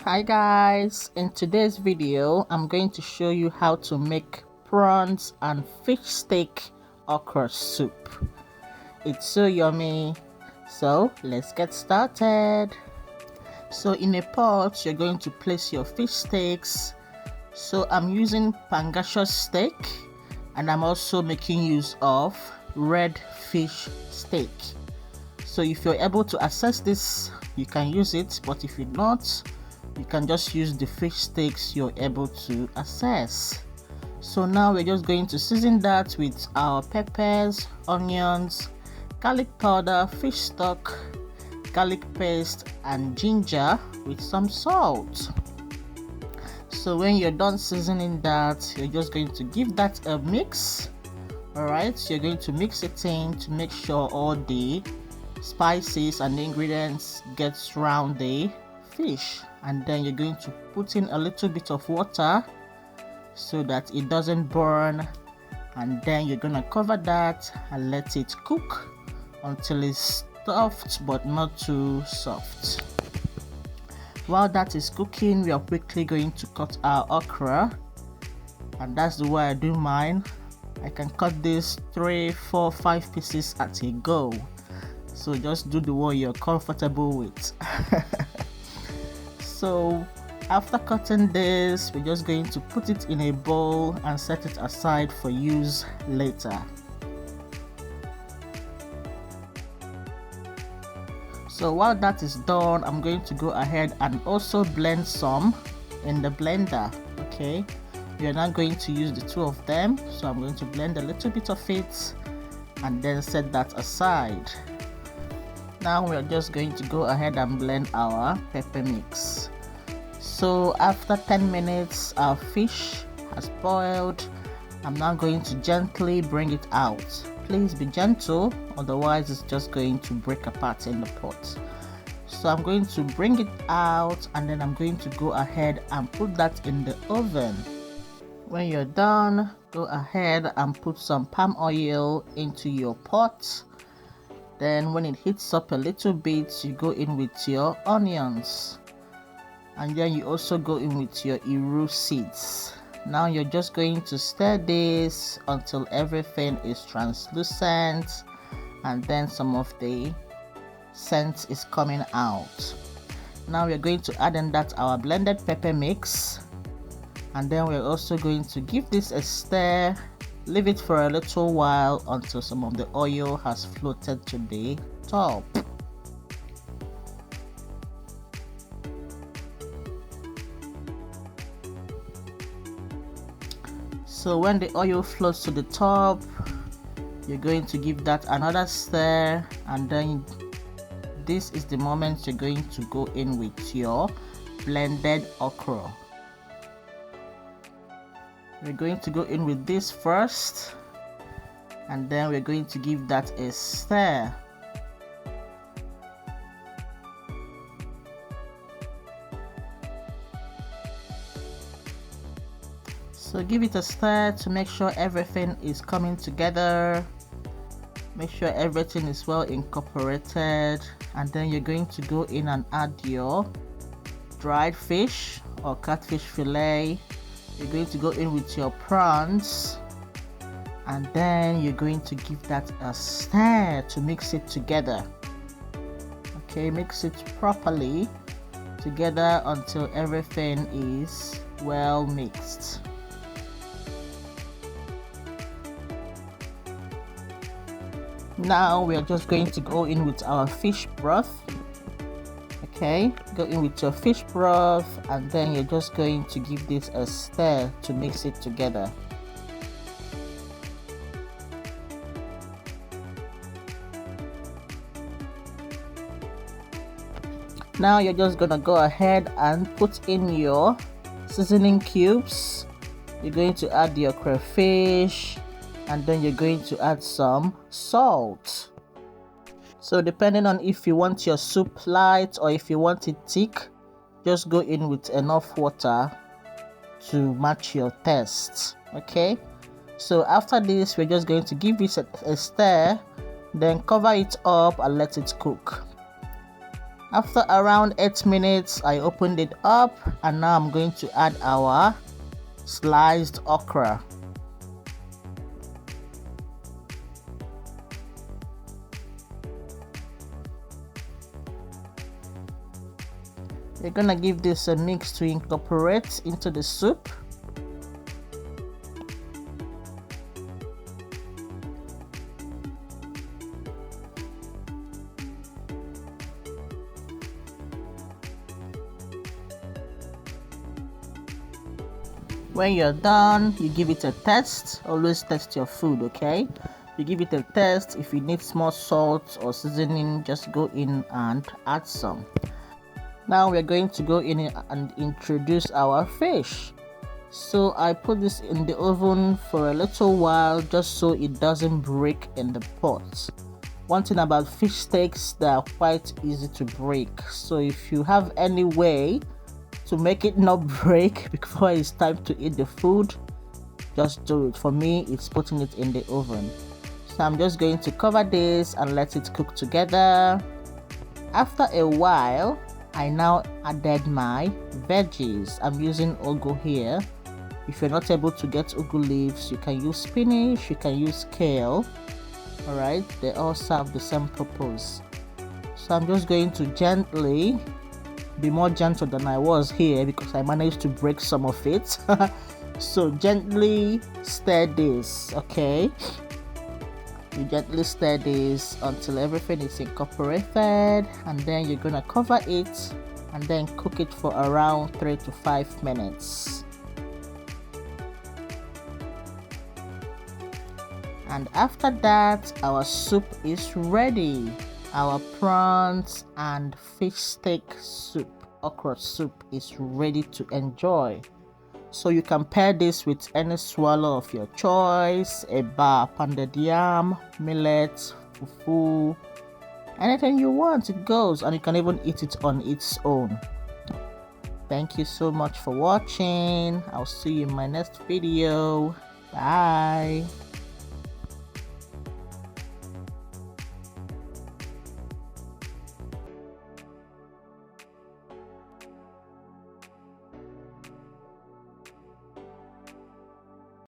Hi guys, in today's video I'm going to show you how to make prawns and fish steak okra soup. It's so yummy, so let's get started. So in a pot you're going to place your fish steaks. So I'm using pangasius steak and I'm also making use of red fish steak. So if you're able to access this, you can use it, but if you're not, you can just use the fish steaks you're able to access. So now we're just going to season that with our peppers, onions, garlic powder, fish stock, garlic paste and ginger with some salt. So when you're done seasoning that, you're just going to give that a mix. Alright, so you're going to mix it in to make sure all the spices and the ingredients gets around the fish, and then you're going to put in a little bit of water so that it doesn't burn, and then you're gonna cover that and let it cook until it's soft but not too soft. While that is cooking, we are quickly going to cut our okra, and that's the way I do mine. I can cut this 3, 4, 5 pieces at a go. So just do the one you're comfortable with. So after cutting this, we're just going to put it in a bowl and set it aside for use later. So while that is done, I'm going to go ahead and also blend some in the blender. Okay, we are not going to use the two of them, so I'm going to blend a little bit of it and then set that aside. Now we are just going to go ahead and blend our pepper mix. So after 10 minutes our fish has boiled. I'm now going to gently bring it out. Please be gentle, otherwise it's just going to break apart in the pot. So I'm going to bring it out and then I'm going to go ahead and put that in the oven. When you're done, go ahead and put some palm oil into your pot. Then when it heats up a little bit, you go in with your onions, and then you also go in with your iru seeds. Now you're just going to stir this until everything is translucent and then some of the scent is coming out. Now we're going to add in that our blended pepper mix, and then we're also going to give this a stir. Leave it for a little while until some of the oil has floated to the top. So when the oil floats to the top, you're going to give that another stir, and then this is the moment you're going to go in with your blended okra. We're going to go in with this first, and then we're going to give that a stir. So give it a stir to make sure everything is coming together. Make sure everything is well incorporated, and then you're going to go in and add your dried fish or catfish fillet. You're going to go in with your prawns, and then you're going to give that a stir to mix it together. Okay, mix it properly together until everything is well mixed. Now we are just going to go in with our fish broth. Okay, go in with your fish broth, and then you're just going to give this a stir to mix it together. Now you're just gonna go ahead and put in your seasoning cubes. You're going to add your crayfish, and then you're going to add some salt. So depending on if you want your soup light or if you want it thick, just go in with enough water to match your taste. Okay, so after this we're just going to give it a stir, then cover it up and let it cook. After around 8 minutes, I opened it up, and now I'm going to add our sliced okra. We're gonna give this a mix to incorporate into the soup. When you're done, you give it a test. Always test your food, okay? You give it a test. If you need more salt or seasoning, just go in and add some. Now we're going to go in and introduce our fish. So I put this in the oven for a little while just so it doesn't break in the pot. One thing about fish steaks, they are quite easy to break. So if you have any way to make it not break before it's time to eat the food, just do it. For me, it's putting it in the oven. So I'm just going to cover this and let it cook together. After a while, I now added my veggies. I'm using ugu here. If you're not able to get ugu leaves, you can use spinach, you can use kale. Alright, they all serve the same purpose. So I'm just going to gently be more gentle than I was here because I managed to break some of it. So gently stir this, okay? You gently stir this until everything is incorporated, and then you're gonna cover it and then cook it for around 3 to 5 minutes. And after that, our soup is ready. Our prawns and fish steak soup, okra soup, is ready to enjoy. So you can pair this with any swallow of your choice, eba, pounded yam, millet, fufu, anything you want, it goes, and you can even eat it on its own. Thank you so much for watching. I'll see you in my next video. Bye.